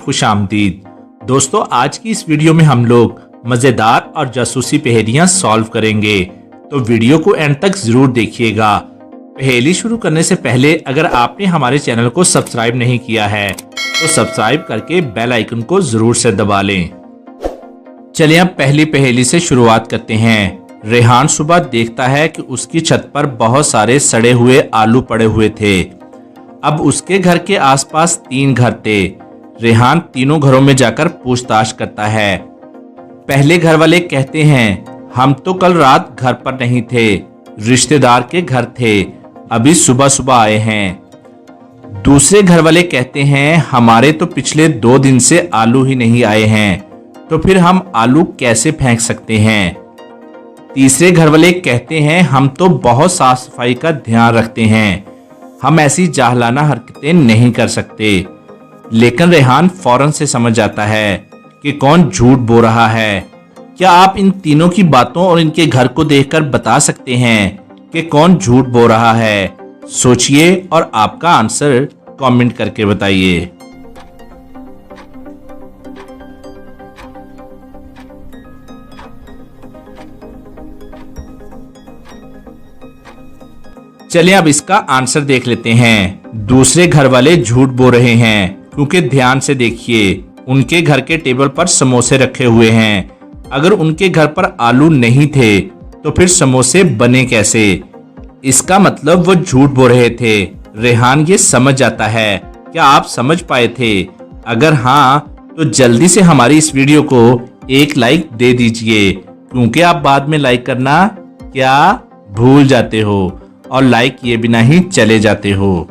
खुशामदीद। दोस्तों, आज की इस वीडियो में हम लोग मजेदार और जासूसी पहेलियां सॉल्व करेंगे, तो वीडियो को एंड तक जरूर देखिएगा। पहेली शुरू करने से पहले अगर आपने हमारे चैनल को सब्सक्राइब नहीं किया है तो सब्सक्राइब करके बेल आइकन को जरूर से दबा लें। चलिए अब पहली पहेली से शुरुआत करते हैं। रेहान सुबह देखता है कि उसकी छत पर बहुत सारे सड़े हुए आलू पड़े हुए थे। अब उसके घर के आसपास 3 घर थे। रेहान तीनों घरों में जाकर पूछताछ करता है। पहले घर वाले कहते हैं, हम तो कल रात घर पर नहीं थे, रिश्तेदार के घर थे, अभी सुबह सुबह आए हैं। दूसरे घर वाले कहते हैं, हमारे तो पिछले 2 दिन से आलू ही नहीं आए हैं, तो फिर हम आलू कैसे फेंक सकते हैं। तीसरे घर वाले कहते हैं, हम तो बहुत साफ सफाई का ध्यान रखते हैं, हम ऐसी जाहलाना हरकतें नहीं कर सकते। लेकिन रेहान फौरन से समझ जाता है कि कौन झूठ बोल रहा है। क्या आप इन तीनों की बातों और इनके घर को देखकर बता सकते हैं कि कौन झूठ बोल रहा है? सोचिए और आपका आंसर कमेंट करके बताइए। चलिए अब इसका आंसर देख लेते हैं। दूसरे घर वाले झूठ बोल रहे हैं, क्योंकि ध्यान से देखिए, उनके घर के टेबल पर समोसे रखे हुए हैं। अगर उनके घर पर आलू नहीं थे तो फिर समोसे बने कैसे? इसका मतलब वो झूठ बोल रहे थे। रेहान ये समझ जाता है। क्या आप समझ पाए थे? अगर हाँ तो जल्दी से हमारी इस वीडियो को एक लाइक दे दीजिए, क्योंकि आप बाद में लाइक करना क्या भूल जाते हो और लाइक किए बिना ही चले जाते हो।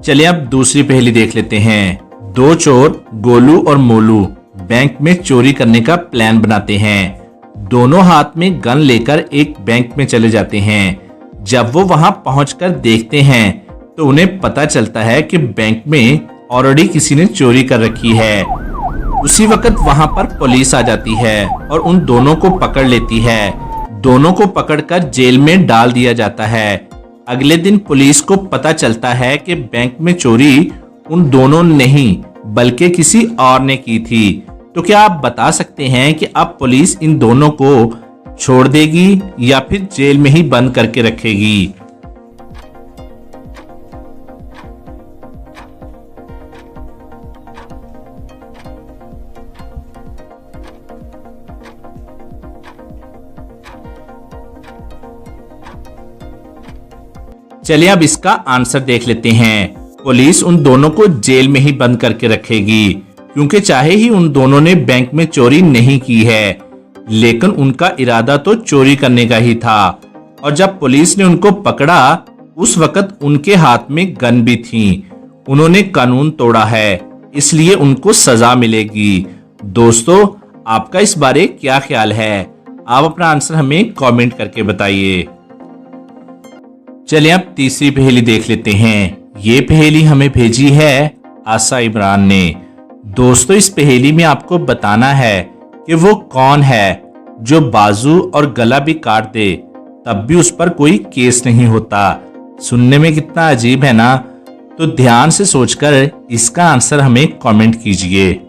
चलिए अब दूसरी पहेली देख लेते हैं। 2 चोर गोलू और मोलू बैंक में चोरी करने का प्लान बनाते हैं। दोनों हाथ में गन लेकर एक बैंक में चले जाते हैं। जब वो वहां पहुंचकर देखते हैं तो उन्हें पता चलता है कि बैंक में ऑलरेडी किसी ने चोरी कर रखी है। उसी वक्त वहां पर पुलिस आ जाती है और उन दोनों को पकड़ लेती है। दोनों को पकड़कर जेल में डाल दिया जाता है। अगले दिन पुलिस को पता चलता है कि बैंक में चोरी उन दोनों ने नहीं बल्कि किसी और ने की थी। तो क्या आप बता सकते हैं कि अब पुलिस इन दोनों को छोड़ देगी या फिर जेल में ही बंद करके रखेगी? चलिए अब इसका आंसर देख लेते हैं। पुलिस उन दोनों को जेल में ही बंद करके रखेगी, क्योंकि चाहे ही उन दोनों ने बैंक में चोरी नहीं की है, लेकिन उनका इरादा तो चोरी करने का ही था। और जब पुलिस ने उनको पकड़ा उस वक्त उनके हाथ में गन भी थी। उन्होंने कानून तोड़ा है, इसलिए उनको सजा मिलेगी। दोस्तों, आपका इस बारे क्या ख्याल है? आप अपना आंसर हमें कमेंट करके बताइए। चलिए अब तीसरी पहेली देख लेते हैं। ये पहेली हमें भेजी है आशा इमरान ने। दोस्तों, इस पहेली में आपको बताना है कि वो कौन है जो बाजू और गला भी काट दे तब भी उस पर कोई केस नहीं होता। सुनने में कितना अजीब है ना? तो ध्यान से सोचकर इसका आंसर हमें कमेंट कीजिए।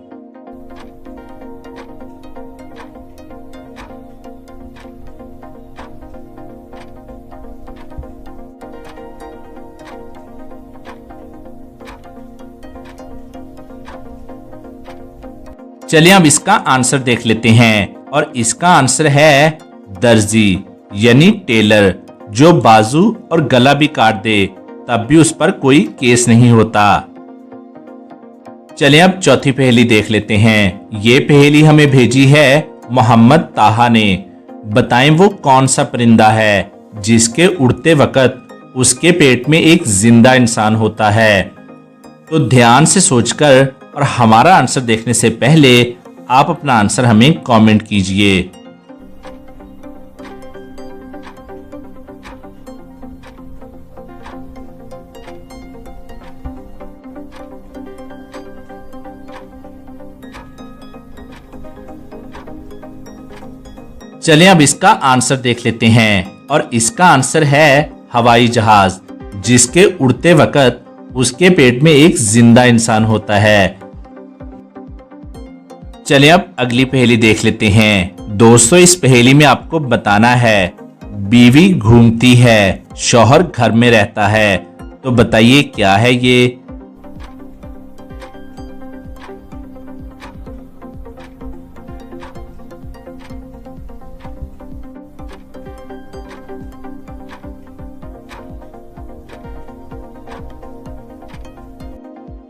चलिए अब इसका आंसर देख लेते हैं, और इसका आंसर है दर्जी यानी टेलर, जो बाजू और गला भी काट दे तब भी उस पर कोई केस नहीं होता। चलिए अब चौथी पहेली देख लेते हैं। ये पहेली हमें भेजी है मोहम्मद ताहा ने। बताएं वो कौन सा परिंदा है जिसके उड़ते वक्त उसके पेट में एक जिंदा इंसान होता है? तो ध्यान से सोचकर और हमारा आंसर देखने से पहले आप अपना आंसर हमें कमेंट कीजिए। चलिए अब इसका आंसर देख लेते हैं, और इसका आंसर है हवाई जहाज, जिसके उड़ते वक्त उसके पेट में एक जिंदा इंसान होता है। चलिए अब अगली पहेली देख लेते हैं। दोस्तों इस पहेली में आपको बताना है बीवी घूमती है, शौहर घर में रहता है। तो बताइए क्या है ये।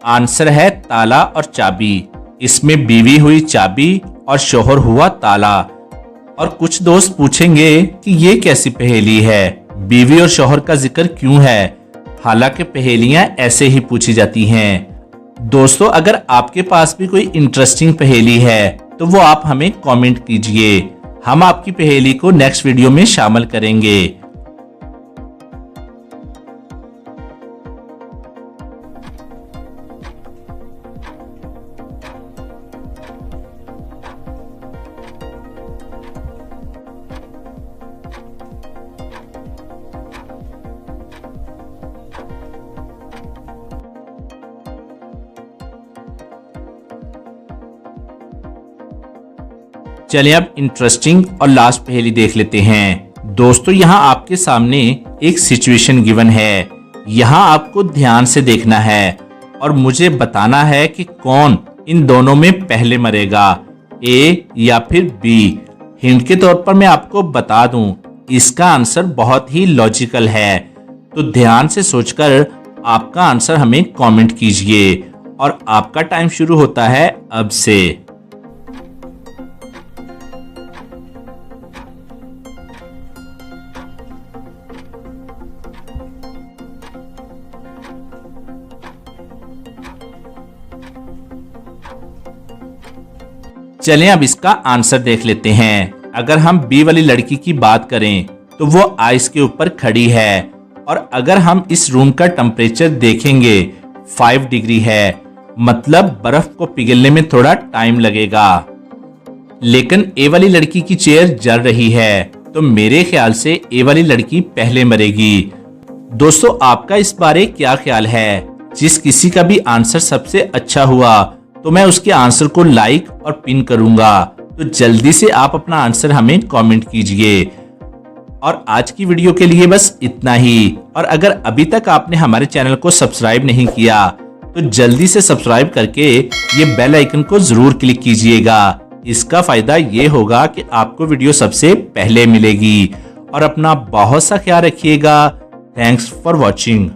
आंसर है ताला और चाबी। इसमें बीवी हुई चाबी और शोहर हुआ ताला। और कुछ दोस्त पूछेंगे कि ये कैसी पहेली है, बीवी और शोहर का जिक्र क्यों है। हालांकि पहेलियां ऐसे ही पूछी जाती हैं। दोस्तों अगर आपके पास भी कोई इंटरेस्टिंग पहेली है तो वो आप हमें कमेंट कीजिए, हम आपकी पहेली को नेक्स्ट वीडियो में शामिल करेंगे। चलिए अब इंटरेस्टिंग और लास्ट पहेली देख लेते हैं। दोस्तों यहाँ आपके सामने एक सिचुएशन गिवन है। यहाँ आपको ध्यान से देखना है और मुझे बताना है कि कौन इन दोनों में पहले मरेगा, ए या फिर बी। हिंट के तौर पर मैं आपको बता दूं, इसका आंसर बहुत ही लॉजिकल है। तो ध्यान से सोचकर आपका आंसर हमें कमेंट कीजिए और आपका टाइम शुरू होता है अब से। चलें अब इसका आंसर देख लेते हैं। अगर हम बी वाली लड़की की बात करें तो वो आइस के ऊपर खड़ी है और अगर हम इस रूम का टेम्परेचर देखेंगे 5 डिग्री है, मतलब बर्फ को पिघलने में थोड़ा टाइम लगेगा। लेकिन ए वाली लड़की की चेयर जल रही है, तो मेरे ख्याल से ए वाली लड़की पहले मरेगी। दोस्तों आपका इस बारे क्या ख्याल है? जिस किसी का भी आंसर सबसे अच्छा हुआ तो मैं उसके आंसर को लाइक और पिन करूंगा। तो जल्दी से आप अपना आंसर हमें कमेंट कीजिए। और आज की वीडियो के लिए बस इतना ही। और अगर अभी तक आपने हमारे चैनल को सब्सक्राइब नहीं किया तो जल्दी से सब्सक्राइब करके ये बेल आइकन को जरूर क्लिक कीजिएगा। इसका फायदा ये होगा कि आपको वीडियो सबसे पहले मिलेगी। और अपना बहुत सा ख्याल रखिएगा। Thanks for watching.